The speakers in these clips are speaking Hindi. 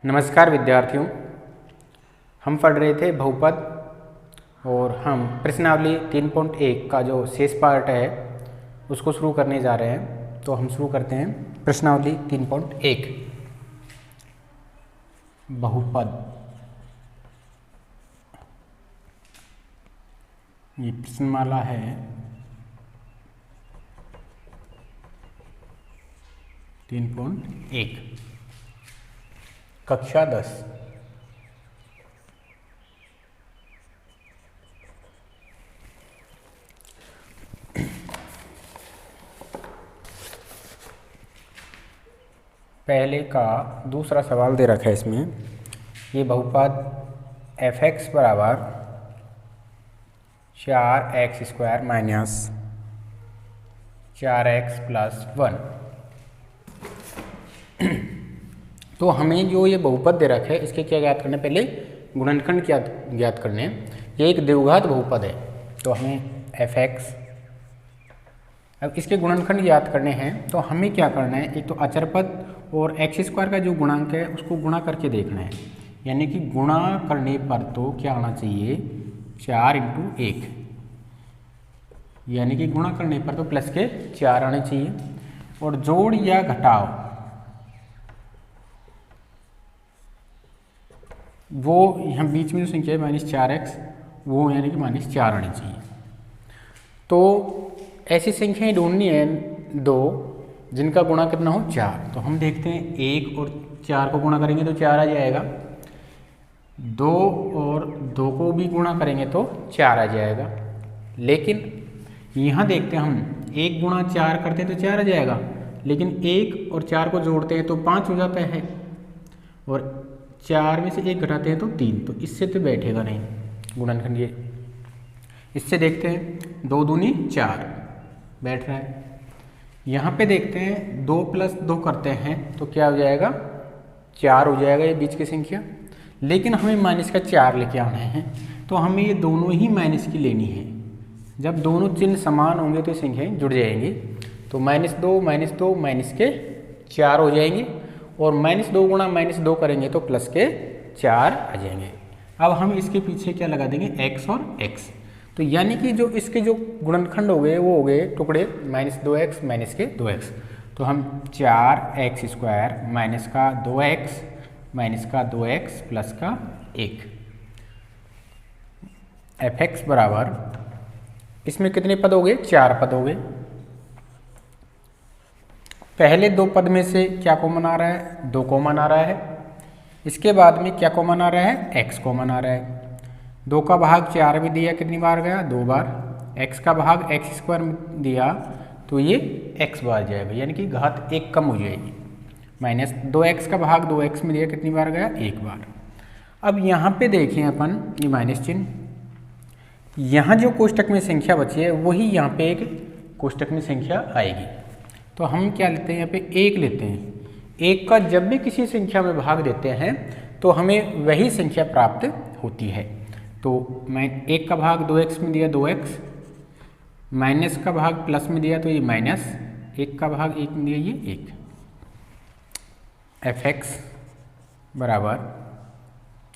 नमस्कार विद्यार्थियों, हम पढ़ रहे थे बहुपद और हम प्रश्नावली 3.1 का जो शेष पार्ट है उसको शुरू करने जा रहे हैं। तो हम शुरू करते हैं प्रश्नावली 3.1 बहुपद। ये प्रश्नमाला है। तीन पॉइंट एक कक्षा 10। पहले का दूसरा सवाल दे रखा है इसमें। ये बहुपद f(x) बराबर 4x² माइनस 4x प्लस 1। तो हमें जो ये बहुपद दे रखा है इसके क्या ज्ञात करने, पहले गुणनखंड क्या ज्ञात करने। ये एक द्विघात बहुपद है तो हमें f(x), अब इसके गुणनखंड ज्ञात करने हैं तो हमें क्या करना है, एक तो अचर पद और x² का जो गुणांक है उसको गुणा करके देखना है। यानी कि गुणा करने पर तो क्या आना चाहिए, 4 × 1, यानी कि गुणा करने पर तो प्लस के 4 आने चाहिए। और जोड़ या घटाव वो यहाँ बीच में जो संख्या है -4x, वो यानी कि -4 आनी चाहिए। तो ऐसी संख्याएं ढूंढनी है दो जिनका गुणा कितना हो 4। तो हम देखते हैं 1 और 4 को गुणा करेंगे तो 4 आ जाएगा, 2 और 2 को भी गुणा करेंगे तो 4 आ जाएगा। लेकिन यहाँ देखते हैं हम 1 × 4 करते हैं तो 4 आ जाएगा, लेकिन 1 और 4 को जोड़ते हैं तो 5 हो जाता है और 4 में से 1 घटाते हैं तो 3। तो इससे तो बैठेगा नहीं गुणनखंड। ये इससे देखते हैं 2 दूनी 4 बैठ रहा है। यहाँ पे देखते हैं 2 + 2 करते हैं तो क्या हो जाएगा, 4 हो जाएगा ये बीच की संख्या। लेकिन हमें -4 लेके आना है तो हमें ये दोनों ही माइनस की लेनी है। जब दोनों चिन्ह समान होंगे तो संख्याएं जुड़ जाएंगी। तो -2 -4 हो जाएंगे और -2 × -2 करेंगे तो प्लस के 4 आ जाएंगे। अब हम इसके पीछे क्या लगा देंगे, x और x। तो यानी कि जो इसके जो गुणनखंड हो गए वो हो गए टुकड़े -2x -2x। तो हम 4x² माइनस का 2x माइनस का 2x प्लस का 1 f(x) बराबर, इसमें कितने पद हो गए, 4 पद हो गए। पहले 2 पद में से क्या कॉमन आ रहा है, 2 कॉमन आ रहा है। इसके बाद में क्या कॉमन आ रहा है, x कॉमन आ रहा है। 2 का भाग 4 में दिया कितनी बार गया, 2 बार। x का भाग x² में दिया तो ये x बार जाएगा, यानी कि घात 1 कम हो जाएगी। -2x का भाग 2x में दिया कितनी बार गया, 1 बार। अब यहाँ पे देखें अपन ये माइनस चिन्ह, यहाँ जो कोष्टक में संख्या बची है वही यहाँ पे एक कोष्टक में संख्या आएगी। तो हम क्या लेते हैं, यहाँ पे 1 लेते हैं। 1 का जब भी किसी संख्या में भाग देते हैं तो हमें वही संख्या प्राप्त होती है। तो मैं 1 का भाग 2x में दिया 2x, माइनस का भाग प्लस में दिया तो ये माइनस, 1 का भाग 1 में दिया ये 1। f(x) बराबर,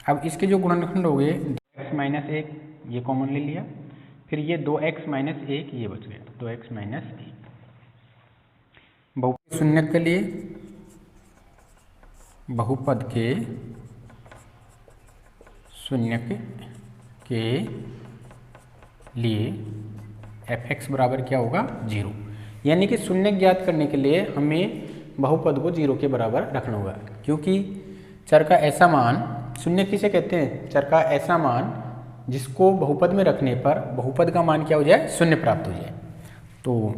अब इसके जो गुणनखंड हो गए 2x - 1 ये कॉमन ले लिया, फिर ये 2x - 1 ये बच गया, 2x - 1। बहुपद शून्य के लिए, बहुपद के शून्य के लिए f(x) बराबर क्या होगा, 0। यानी कि शून्य ज्ञात करने के लिए हमें बहुपद को 0 के बराबर रखना होगा, क्योंकि चर का ऐसा मान, शून्य किसे कहते हैं, चर का ऐसा मान जिसको बहुपद में रखने पर बहुपद का मान क्या हो जाए, 0 प्राप्त हो जाए। तो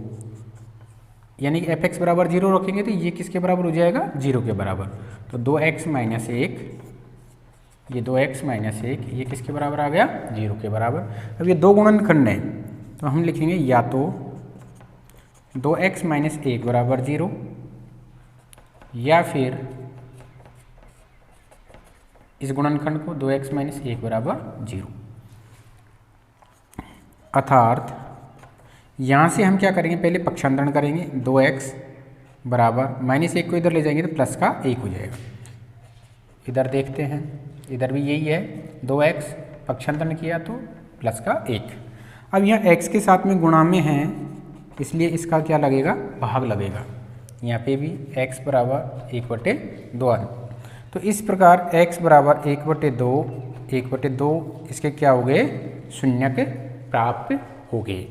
यानी कि f(x) बराबर 0 रखेंगे तो ये किसके बराबर हो जाएगा, 0 के बराबर। तो 2x - 1, ये 2x - 1 ये किसके बराबर आ गया, 0 के बराबर। अब ये 2 गुणनखंड हैं तो हम लिखेंगे या तो 2x - 1 बराबर 0 या फिर इस गुणनखंड को 2x - 1 बराबर 0। अर्थात यहाँ से हम क्या करेंगे, पहले पक्षांतरण करेंगे। 2x बराबर -1 को इधर ले जाएंगे तो प्लस का 1 हो जाएगा। इधर देखते हैं, इधर भी यही है 2x, पक्षांतरण किया तो प्लस का 1। अब यहाँ x के साथ में गुणा में है, इसलिए इसका क्या लगेगा, भाग लगेगा। यहाँ पे भी x बराबर 1/2। तो इस प्रकार x बराबर 1/2 इसके क्या हो गए, शून्यक प्राप्त हो गए।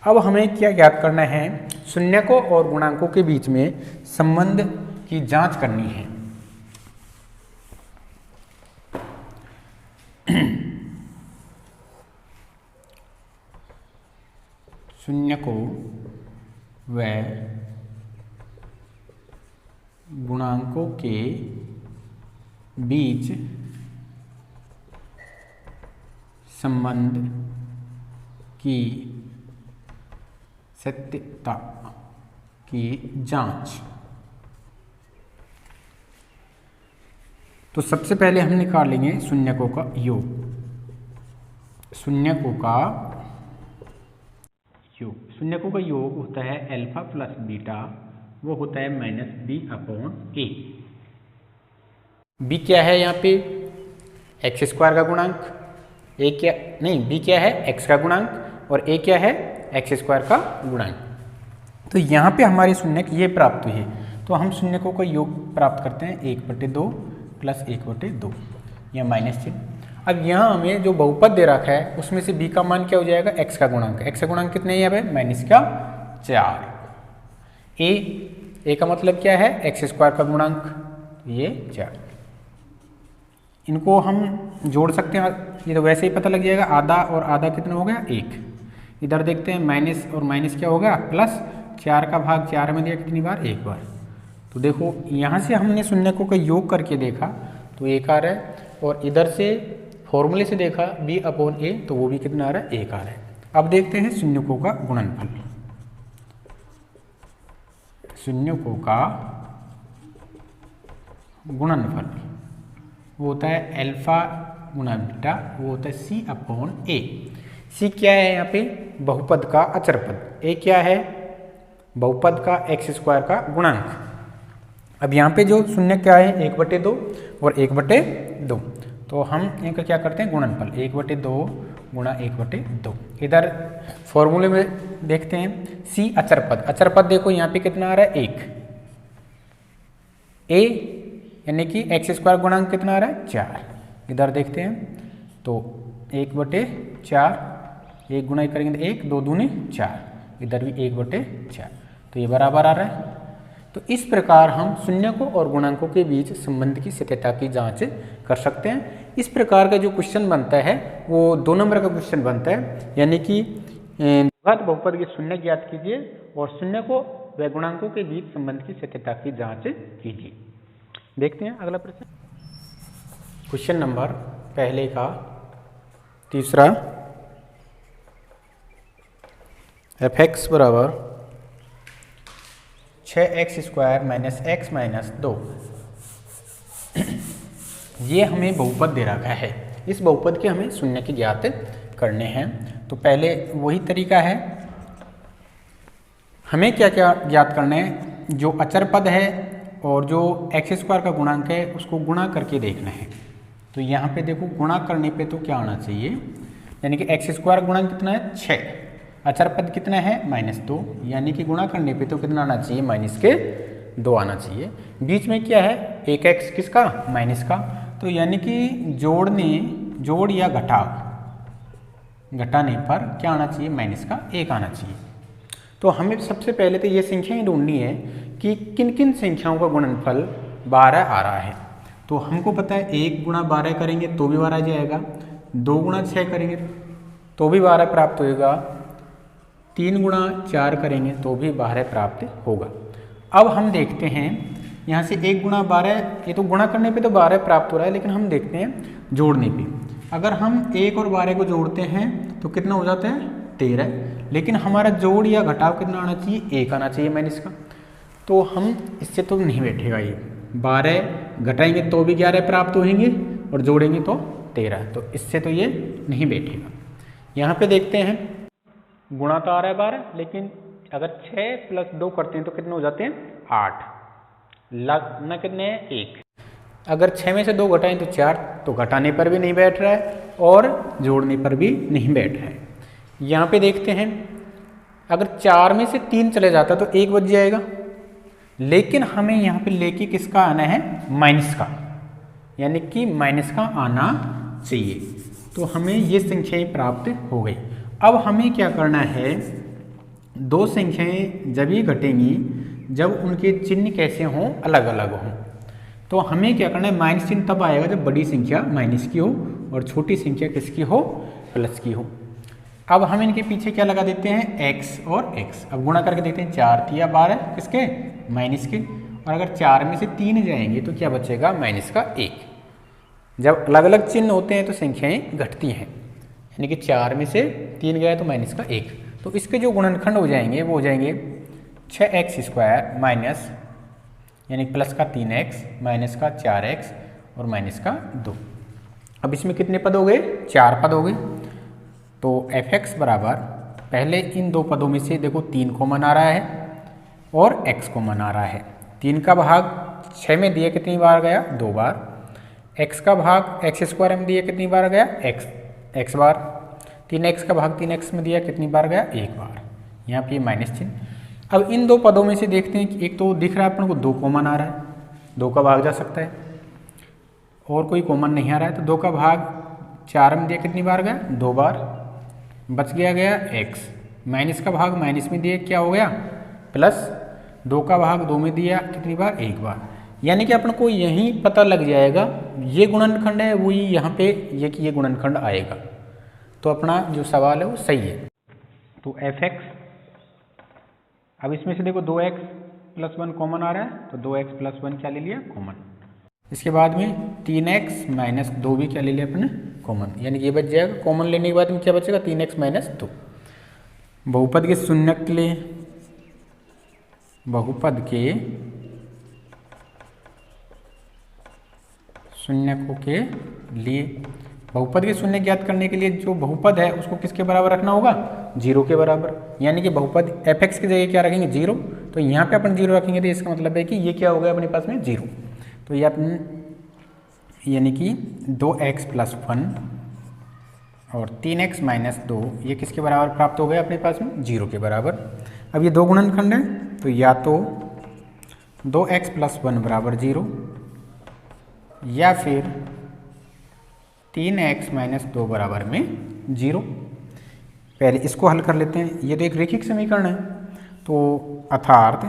अब हमें क्या ज्ञात करना है, शून्यकों और गुणांकों के बीच में संबंध की जांच करनी है। शून्यकों व गुणांकों के बीच संबंध की सत्यता की जांच। तो सबसे पहले हम निकालेंगे शून्यकों का योग। शून्यकों का योग होता है अल्फा प्लस बीटा, वो होता है -b/a। b क्या है यहाँ पे, x² का गुणांक, b क्या है, x का गुणांक, और a क्या है, x² का गुणांक। तो यहाँ पे हमारे शून्यक ये प्राप्त हुए, तो हम शून्यकों का योग प्राप्त करते हैं 1/2 प्लस 1/2, या माइनस चिन्ह। अब यहाँ हमें जो बहुपद दे रखा है उसमें से b का मान क्या हो जाएगा, x का गुणांक। x का गुणांक कितने हैं यहाँ पे, -4। a का मतलब क्या है, x² का गुणांक, ये 4। इनको हम जोड़ सकते हैं, ये तो वैसे ही पता लग जाएगा। आधा और आधा कितना हो गया, 1। इधर देखते हैं माइनस और माइनस क्या होगा, प्लस। 4 का भाग 4 में दिया कितनी बार, 1 बार। तो देखो यहाँ से हमने शून्यकों का योग करके देखा तो 1 आ रहा है, और इधर से फॉर्मूले से देखा b/a तो वो भी कितना आ रहा है, 1 आ रहा है। अब देखते हैं शून्यकों का गुणनफल। शून्यकों का गुणनफल वो होता है अल्फा गुणा बीटा, वो होता है c/a। c क्या है यहाँ पे, बहुपद का अचरपद। a क्या है, बहुपद का x² का गुणांक। अब यहाँ पे जो शून्य क्या है, 1/2 और 1/2। तो हम इनका क्या करते हैं, गुणनफल 1/2 गुणा 1/2। इधर फॉर्मूले में देखते हैं, c अचरपद। अचरपद देखो यहाँ पे कितना आ रहा है, 1। a यानी कि x² गुणांक कितना आ रहा है, 4। इधर देखते हैं तो 1/4, 1 गुणा करेंगे तो 1, 2 दूनी 4, इधर भी 1/4, तो ये बराबर आ रहा है। तो इस प्रकार हम शून्यकों और गुणांकों के बीच संबंध की सत्यता की जांच कर सकते हैं। इस प्रकार का जो क्वेश्चन बनता है वो 2 नंबर का क्वेश्चन बनता है, यानी कि द्विघात बहुपद के शून्य ज्ञात कीजिए और शून्यकों व गुणांकों के बीच संबंध की सत्यता की जांच कीजिए। देखते हैं अगला प्रश्न। क्वेश्चन नंबर पहले का तीसरा, f(x) बराबर 6x² - x - 2। ये हमें बहुपद दे रखा है, इस बहुपद के हमें शून्य की ज्ञात करने हैं। तो पहले वही तरीका है, हमें क्या क्या ज्ञात करना है, जो अचर पद है और जो x² का गुणांक है उसको गुणा करके देखना है। तो यहाँ पे देखो गुणा करने पे तो क्या आना चाहिए, यानी कि x² गुणांक कितना है, 6। अचर पद कितना है, -2, यानी कि गुणा करने पे तो कितना आना चाहिए, -2 आना चाहिए। बीच में क्या है, एक x किसका, माइनस का। तो यानी कि जोड़ या घटाने पर क्या आना चाहिए, -1 आना चाहिए। तो हमें सबसे पहले तो ये संख्याएं ढूंढनी है कि किन किन संख्याओं का गुणनफल 12 आ रहा है। तो हमको पता है 1 गुणा 12 करेंगे तो भी 12 आ जाएगा, 2 गुणा 6 करेंगे तो भी 12 प्राप्त होगा, 3 गुणा 4 करेंगे तो भी 12 प्राप्त होगा। अब हम देखते हैं यहाँ से 1 गुणा 12, ये तो गुणा करने पे तो 12 प्राप्त हो रहा है, लेकिन हम देखते हैं जोड़ने पे। अगर हम 1 और 12 को जोड़ते हैं तो कितना हो जाता है, 13। लेकिन हमारा जोड़ या घटाव कितना आना चाहिए, 1 आना चाहिए माइनस का। तो हम इससे तो नहीं बैठेगा, ये 12 घटाएंगे तो भी 11 प्राप्त होंगे और जोड़ेंगे तो 13, तो इससे तो ये नहीं बैठेगा। यहाँ पे देखते हैं गुणा तो आ रहा है 12, लेकिन अगर 6 + 2 करते हैं तो कितने हो जाते हैं, 8। लगना कितने हैं, 1। अगर 6 में से 2 घटाएं तो 4, तो घटाने पर भी नहीं बैठ रहा है और जोड़ने पर भी नहीं बैठ रहा है। यहाँ पे देखते हैं, अगर 4 में से 3 चले जाता तो 1 बच जाएगा, लेकिन हमें यहाँ पे लेके किसका आना है, माइनस का, यानी कि माइनस का आना चाहिए। तो हमें ये संख्याएं प्राप्त हो गई। अब हमें क्या करना है, दो संख्याएं जब ही घटेंगी जब उनके चिन्ह कैसे हों, अलग अलग हों। तो हमें क्या करना है, माइनस चिन्ह तब आएगा जब बड़ी संख्या माइनस की हो और छोटी संख्या किसकी हो, प्लस की हो। अब हम इनके पीछे क्या लगा देते हैं, x और x। अब गुणा करके देखते हैं, 4 तिया 12 किसके, माइनस के, और अगर 4 में से 3 जाएंगे तो क्या बचेगा, माइनस का 1। जब अलग अलग चिन्ह होते हैं तो संख्याएं घटती हैं, यानी कि 4 में से 3 गया तो माइनस का 1। तो इसके जो गुणनखंड हो जाएंगे वो हो जाएंगे 6x² माइनस, यानी प्लस का 3x माइनस का 4x और माइनस का 2। अब इसमें कितने पद हो गए, 4 पद हो गए। तो fx बराबर, पहले इन दो पदों में से देखो 3 कॉमन आ रहा है और x कॉमन आ रहा है। 3 का भाग 6 में दिया कितनी बार गया, 2 बार। x का भाग x² में दिया कितनी बार गया, x बार। 3x का भाग 3x में दिया कितनी बार गया, 1 बार। यहाँ पे माइनस चिन्ह। अब इन दो पदों में से देखते हैं कि एक तो दिख रहा है अपन को 2 कॉमन आ रहा है, 2 का भाग जा सकता है, और कोई कॉमन नहीं आ रहा है। तो 2 का भाग 4 में दिया कितनी बार गया, 2 बार। बच गया x। माइनस का भाग माइनस में दिया क्या हो गया, प्लस। 2 का भाग 2 में दिया कितनी बार, 1 बार। यानी कि अपन को यही पता लग जाएगा, ये गुणनखंड है वही यहाँ पे ये गुणनखंड आएगा। तो अपना जो सवाल है वो सही है। तो fx, अब इसमें से देखो 2x + 1 कॉमन आ रहा है, तो 2x + 1 क्या ले लिया, कॉमन। इसके बाद में 3x - 2 भी क्या ले लिया अपने, कॉमन। यानी कि ये बच जाएगा। कॉमन लेने के बाद में क्या बचेगा, 3x - 2। बहुपद के शून्यक के लिए, बहुपद के शून्यकों के लिए, बहुपद के शून्य ज्ञात करने के लिए जो बहुपद है उसको किसके बराबर रखना होगा, 0 के बराबर। यानी कि बहुपद fx की जगह क्या रखेंगे, 0। तो यहाँ पे अपन 0 रखेंगे तो इसका मतलब है कि ये क्या हो गया अपने पास में, 0। तो ये अपन, यानी कि 2x + 1 और 3x - 2 ये किसके बराबर प्राप्त हो गया अपने पास में, 0 के बराबर। अब ये दो गुणनखंड है, तो या तो 2x + 1 बराबर 0 या फिर 3x - 2 बराबर में 0। पहले इसको हल कर लेते हैं। ये तो एक रैखिक समीकरण है, तो अर्थात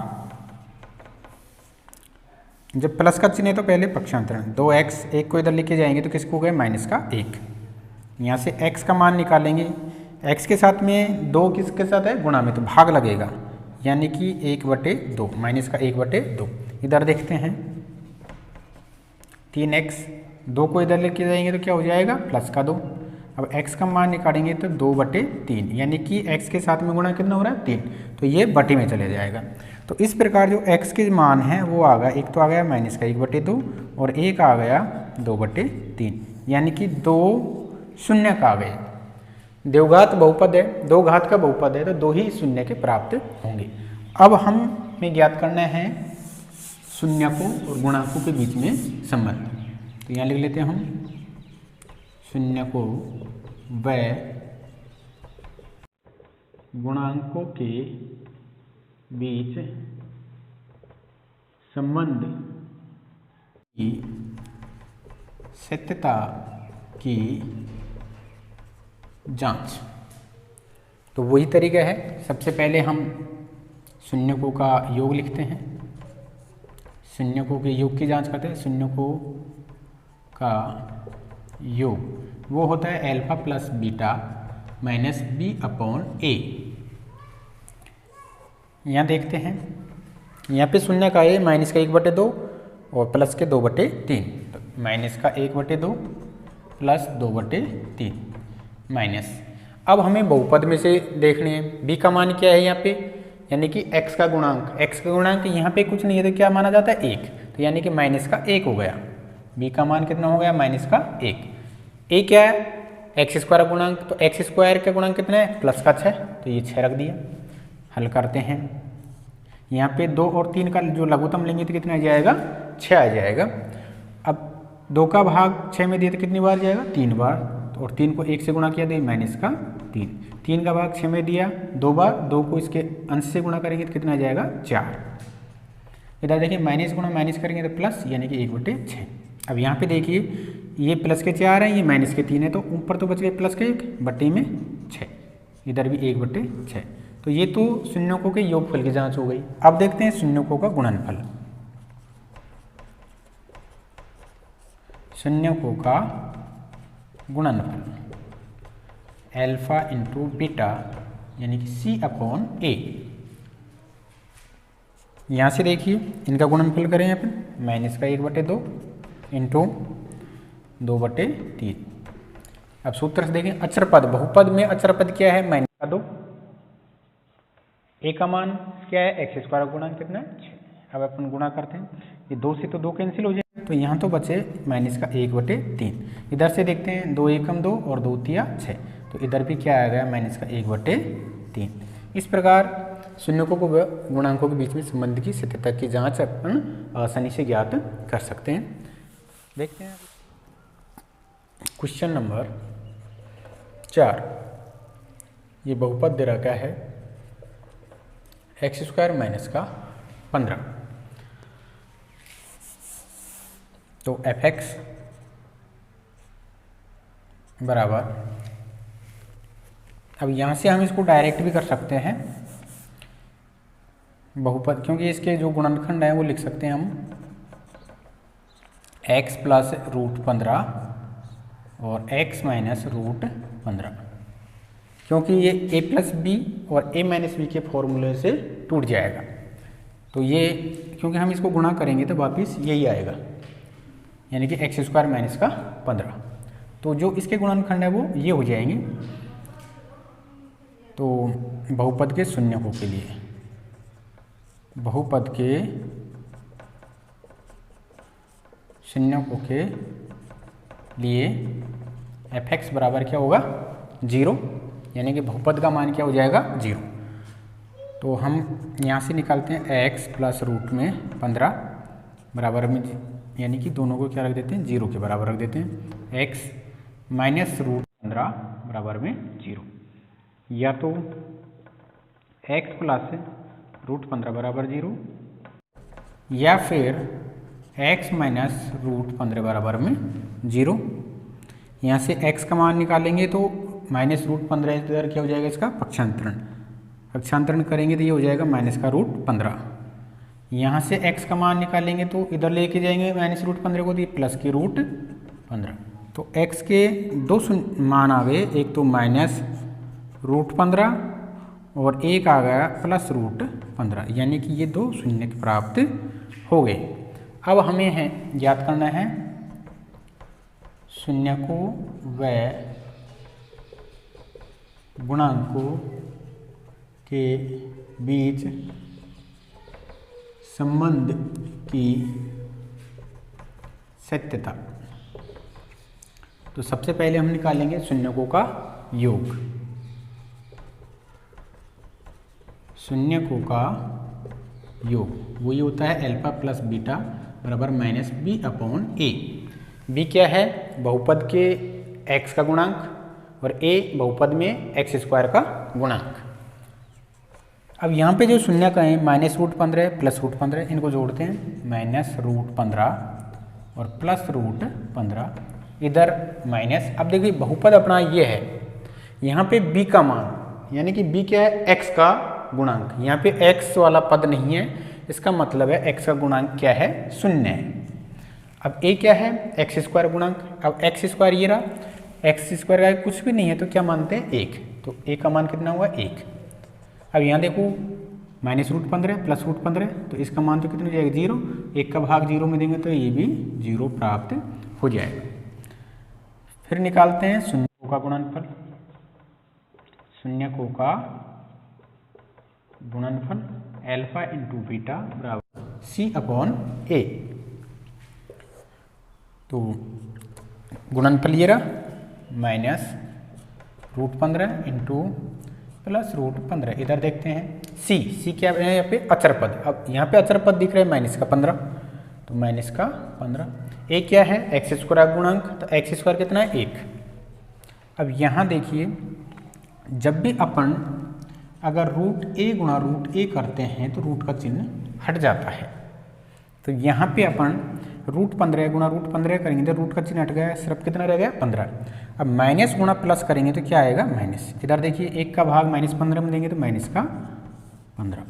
जब प्लस का चिन्ह है तो पहले पक्षांतरण, 2x 1 को इधर लेके जाएंगे तो किसको गए, माइनस का 1। यहाँ से x का मान निकालेंगे, x के साथ में 2 किसके साथ है, गुणा में, तो भाग लगेगा, यानी कि 1/2, माइनस का 1/2। इधर देखते हैं, 3x 2 को इधर लेके जाएंगे तो क्या हो जाएगा, प्लस का 2। अब x का मान निकालेंगे तो 2/3, यानी कि x के साथ में गुणा कितना हो रहा है, 3। तो ये बटे में चले जाएगा। तो इस प्रकार जो x के मान है वो आ गया, एक तो आ गया माइनस का 1/2 और एक आ गया 2/3, यानी कि 2 शून्यक आ गए। देवघात बहुपद है, 2 घात का बहुपद है, तो 2 ही शून्य के प्राप्त होंगे। अब हमें ज्ञात करना है शून्यकों और गुणांकों के बीच में संबंध। तो यहाँ लिख लेते हैं हम, शून्यकों व गुणांकों के बीच संबंध की सत्यता की जांच। तो वही तरीका है, सबसे पहले हम शून्यकों का योग लिखते हैं, शून्यकों के योग की जांच करते हैं। शून्यकों का योग वो होता है अल्फा + बीटा - b/a। यहाँ देखते हैं, यहाँ पे शून्य का है माइनस का 1/2 और प्लस के 2/3, तो माइनस का 1/2 प्लस 2/3 माइनस। अब हमें बहुपद में से देखने हैं, b का मान क्या है यहाँ पे, यानी कि x का गुणांक। x का गुणांक यहाँ पे कुछ नहीं है तो क्या माना जाता है, 1। तो यानी कि माइनस का 1 हो गया। b का मान कितना हो गया, माइनस का 1। a क्या है, x² का गुणांक, तो x² का गुणांक कितना है, प्लस का 6, तो ये 6 रख दिया। हल करते हैं, यहाँ पे 2 और 3 का जो लघुत्तम लेंगे तो कितना आ जाएगा, 6 आ जाएगा। अब 2 का भाग 6 में दिया तो कितनी बार जाएगा, 3 बार। और 3 को 1 से गुणा किया तो माइनस का 3। 3 का भाग 6 में दिया 2 बार, 2 को इसके अंश से गुणा करेंगे तो कितना जाएगा, 4। इधर देखिए माइनस गुणा माइनस करेंगे तो प्लस, यानी कि 1/6। अब यहाँ पे देखिए ये प्लस के 4 है, ये माइनस के 3 है, तो ऊपर तो बच गए प्लस के 1/6, इधर भी 1/6। तो ये तो शून्यकों के योगफल की जांच हो गई। अब देखते हैं शून्यकों का गुणनफल। शून्यकों का गुणनफल अल्फा इंटू बीटा यानी कि C/A। यहाँ से देखिए इनका गुणनफल करें अपन, माइनस का 1/2 इंटू 2/3। अब सूत्र से देखें, अचर पद, बहुपद में अचर पद क्या है, माइनस का 2। ए का मान क्या है, x² का गुणांक कितना है, 6। अब अपन गुणा करते हैं, ये 2 से तो 2 कैंसिल हो जाए, तो यहाँ तो बचे माइनस का 1/3। इधर से देखते हैं 2 एकम 2 और 2 तिया 6, तो इधर भी क्या आ गया, माइनस का 1/3। इस प्रकार शून्यकों को गुणांकों के बीच में संबंध की सत्यता की जांच अपन आसानी से ज्ञात कर सकते हैं। देखते हैं क्वेश्चन नंबर 4। ये बहुपद दे रखा है x² माइनस का 15। तो fx बराबर, अब यहाँ से हम इसको डायरेक्ट भी कर सकते हैं बहुपद, क्योंकि इसके जो गुणनखंड है वो लिख सकते हैं हम x + √15 और x - √15, क्योंकि ये a + b और a - b के फॉर्मूले से टूट जाएगा। तो ये क्योंकि हम इसको गुणा करेंगे तो वापिस यही आएगा, यानी कि x² माइनस का 15। तो जो इसके गुणनखंड है वो ये हो जाएंगे। तो बहुपद के शून्यकों के लिए, बहुपद के शून्यकों के लिए fx बराबर क्या होगा, 0, यानी कि बहुपद का मान क्या हो जाएगा, 0। तो हम यहाँ से निकालते हैं x + √15 बराबर में, यानी कि दोनों को क्या रख देते हैं, 0 के बराबर रख देते हैं। x - √15 बराबर में 0, या तो x + √15 बराबर 0, या फिर x - √15 बराबर में 0। यहाँ से x का मान निकालेंगे तो -√15 इधर क्या हो जाएगा, इसका पक्षांतरण। पक्षांतरण करेंगे तो ये हो जाएगा माइनस का √15। यहाँ से x का मान निकालेंगे तो इधर लेके जाएंगे -√15 को, तो ये प्लस की √15। तो x के 2 मान आ गए, एक तो -√15 और एक आ गया +√15, यानी कि ये 2 शून्य प्राप्त हो गए। अब हमें है ज्ञात करना है शून्यकों व गुणांकों के बीच संबंध की सत्यता। तो सबसे पहले हम निकालेंगे शून्यकों का योग। शून्यकों का योग वही होता है अल्फा प्लस बीटा बराबर -b/a। b क्या है, बहुपद के x का गुणांक, और a बहुपद में x² का गुणांक। अब यहाँ पे जो शून्यक है -√15 +√15, इनको जोड़ते हैं, -√15 और +√15, इधर माइनस। अब देखिए बहुपद अपना ये है, यहाँ पे b का मान, यानी कि b क्या है, x का गुणांक। यहाँ पे x वाला पद नहीं है, इसका मतलब है x का गुणांक क्या है, 0 है। अब a क्या है, x² गुणांक। अब x² ये रहा, x² का कुछ भी नहीं है तो क्या मानते हैं, 1। तो a का मान कितना हुआ, 1। अब यहाँ देखो -√15 +√15, तो इसका मान तो कितना हो जाएगा, 0। 1 का भाग 0 में देंगे तो ये भी 0 प्राप्त हो जाएगा। फिर निकालते हैं शून्यकों का गुणनफल। शून्यकों का गुणनफल अल्फा इंटू बीटा बराबर C/A। तो गुणनफल ये रहा, -√15 इंटू +√15। इधर देखते हैं C क्या है यहाँ पे, अचर पद। अब यहाँ पे अचर पद दिख रहा है -15, तो -15 ए क्या है, एक्स स्क्वायर गुणांक, तो एक्स स्क्वायर कितना है 1। अब यहाँ देखिए जब भी अपन अगर रूट ए गुणा रूट ए करते हैं तो रूट का चिन्ह हट जाता है। तो यहाँ पे अपन रूट 15 गुणा रूट 15 करेंगे तो रूट का चिन्ह हट गया, सिर्फ कितना रह गया 15। अब माइनस गुणा प्लस करेंगे तो क्या आएगा माइनस। इधर देखिए 1 का भाग -15 में देंगे तो माइनस का 15।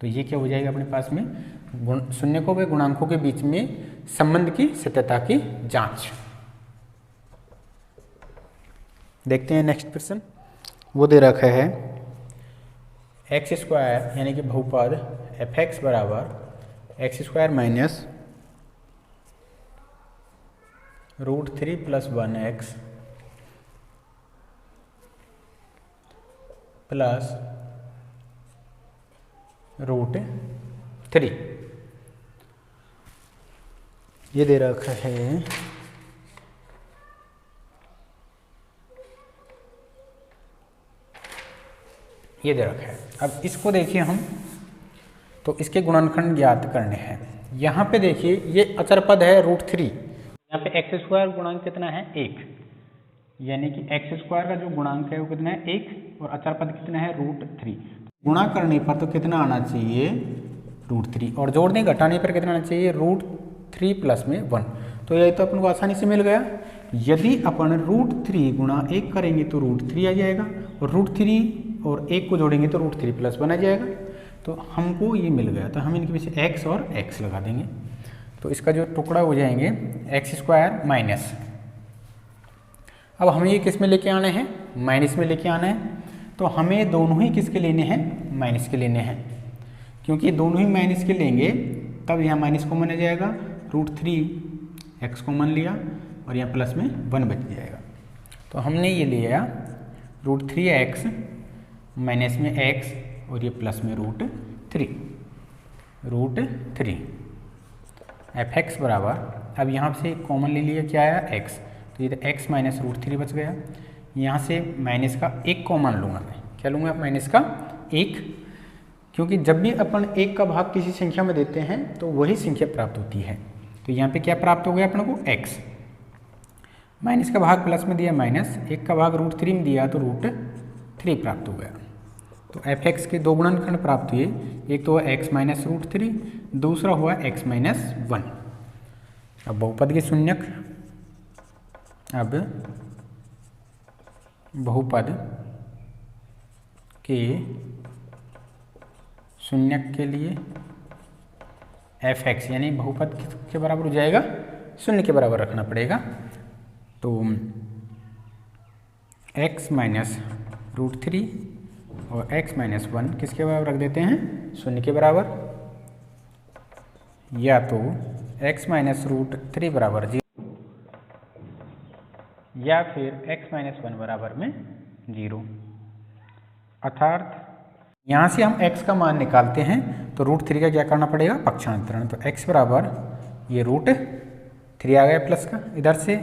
तो ये क्या हो जाएगा अपने पास में शून्यकों व गुणांकों के बीच में संबंध की सत्यता की जांच। देखते हैं नेक्स्ट प्रश्न। वो दे रखा है एक्स स्क्वायर यानी कि बहुपद एफ एक्स बराबर x square minus √3 + 1x plus √3 ये दे रखा है। ये दे रखा है। अब इसको देखिए हम, तो इसके गुणनखंड ज्ञात करने हैं। यहाँ पे देखिए ये अचर पद है √3, यहाँ पे एक्स स्क्वायर गुणांक कितना है 1, यानी कि एक्स स्क्वायर का जो गुणांक है वो कितना है 1 और अचर पद कितना है √3। गुणा करने पर तो कितना आना चाहिए √3 और जोड़ने घटाने पर कितना आना चाहिए √3 प्लस में 1। तो ये तो अपन को आसानी से मिल गया। यदि अपन √3 गुणा 1 करेंगे तो √3 आ जाएगा और √3 और 1 को जोड़ेंगे तो √3 + 1 आ जाएगा। तो हमको ये मिल गया। तो हम इनके पीछे x और x लगा देंगे। तो इसका जो टुकड़ा हो जाएंगे एक्स स्क्वायर माइनस, अब हमें ये किस में लेके आने हैं माइनस में लेके आना है। तो हमें दोनों ही किसके लेने हैं माइनस के लेने हैं, क्योंकि दोनों ही माइनस के लेंगे तब यहाँ माइनस कॉमन आ जाएगा, √3 x कॉमन लिया और यहाँ प्लस में 1 बच जाएगा। तो हमने ये लिया √3x माइनस में x और ये प्लस में √3 एफ एक्स बराबर, अब यहाँ से कॉमन ले लिया क्या आया x, तो ये तो x माइनस √3 बच गया। यहाँ से माइनस का 1 कॉमन लूँगा मैं, क्या लूँगा माइनस का 1, क्योंकि जब भी अपन 1 का भाग किसी संख्या में देते हैं तो वही संख्या प्राप्त होती है। तो यहाँ पे क्या प्राप्त हो गया अपन को x, माइनस का भाग प्लस में दिया माइनस, 1 का भाग √3 में दिया तो √3 प्राप्त हो गया। तो एफ एक्स के दो गुणनखंड प्राप्त हुए, एक तो हुआ x माइनस √3, दूसरा हुआ x माइनस 1। अब बहुपद के शून्यक, अब बहुपद के शून्यक के लिए एफ एक्स यानी बहुपद के बराबर हो जाएगा, शून्य के बराबर रखना पड़ेगा। तो x माइनस √3 और x माइनस 1 किसके बराबर रख देते हैं शून्य के बराबर, या तो x माइनस √3 बराबर 0 या फिर x माइनस 1 बराबर में 0। अर्थात यहाँ से हम x का मान निकालते हैं तो √3 का क्या करना पड़ेगा पक्षांतरण। तो x बराबर ये √3 आ गया प्लस का, इधर से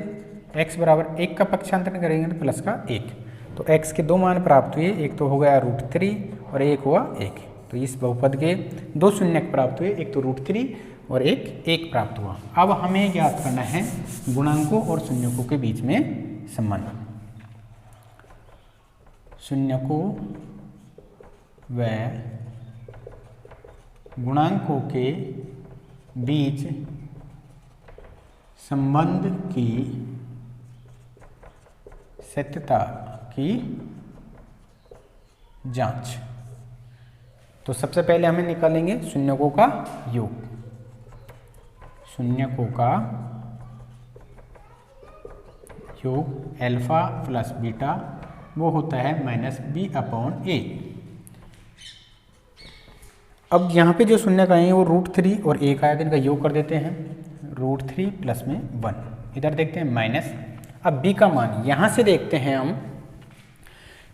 x बराबर 1 का पक्षांतरण करेंगे तो प्लस का 1। तो x के दो मान प्राप्त हुए, एक तो हो गया √3 और एक हुआ 1। तो इस बहुपद के दो शून्यक प्राप्त हुए, एक तो √3 और एक 1 प्राप्त हुआ। अब हमें ज्ञात करना है गुणांकों और शून्यकों के बीच में संबंध। शून्यकों व गुणांकों के बीच संबंध की सत्यता की जांच। तो सबसे पहले हमें निकालेंगे शून्यकों का योग। शून्यकों का योग अल्फा प्लस बीटा वो होता है -b/a। अब यहाँ पे जो शून्यक आए हैं वो √3 और 1 आया, इनका योग कर देते हैं, √3 प्लस में 1। इधर देखते हैं माइनस। अब b का मान यहाँ से देखते हैं हम,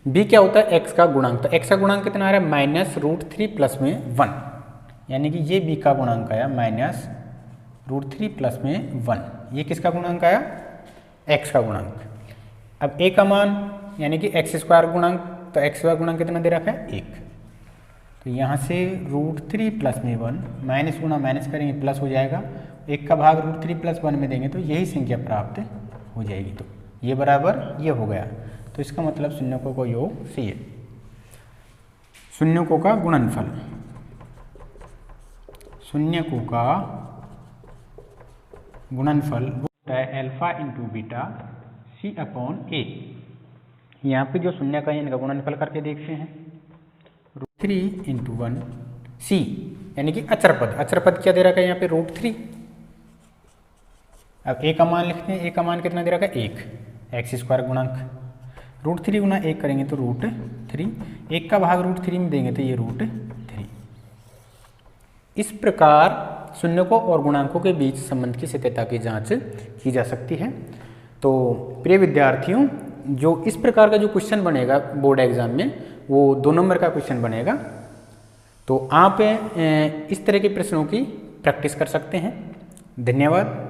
b क्या होता है x का गुणांक। तो x का गुणांक कितना आ रहा है -√3 प्लस में 1, यानी कि ये b का गुणांक आया -√3 प्लस में 1। ये किसका गुणांक आया x का गुणांक। अब a का मान यानी कि x स्क्वायर गुणांक, तो x स्क्वायर गुणांक कितना दे रखा है 1। तो यहाँ से √3 प्लस में 1 माइनस गुणा माइनस करेंगे प्लस हो जाएगा 1 का भाग √3 + 1 में देंगे तो यही संख्या प्राप्त हो जाएगी। तो ये बराबर ये हो गया। तो इसका मतलब शून्यकों का योग सी है। शून्यकों का गुणनफल, शून्यकों का गुणनफल होता है अल्फा इंटू बीटा C/A। यहाँ पे जो शून्य का है इनका गुणनफल करके देखते हैं। √3 × 1 C यानी कि अचर पद, अचर पद क्या दे रखा है यहाँ पे √3। अब A का मान लिखते हैं, A का मान कितना दे रखा है 1, x² गुणक √3 गुना 1 करेंगे तो √3, 1 का भाग √3 में देंगे तो ये √3। इस प्रकार शून्यकों और गुणांकों के बीच संबंध की सत्यता की जांच की जा सकती है। तो प्रिय विद्यार्थियों, जो इस प्रकार का जो क्वेश्चन बनेगा बोर्ड एग्जाम में वो 2 नंबर का क्वेश्चन बनेगा। तो आप इस तरह के प्रश्नों की प्रैक्टिस कर सकते हैं। धन्यवाद।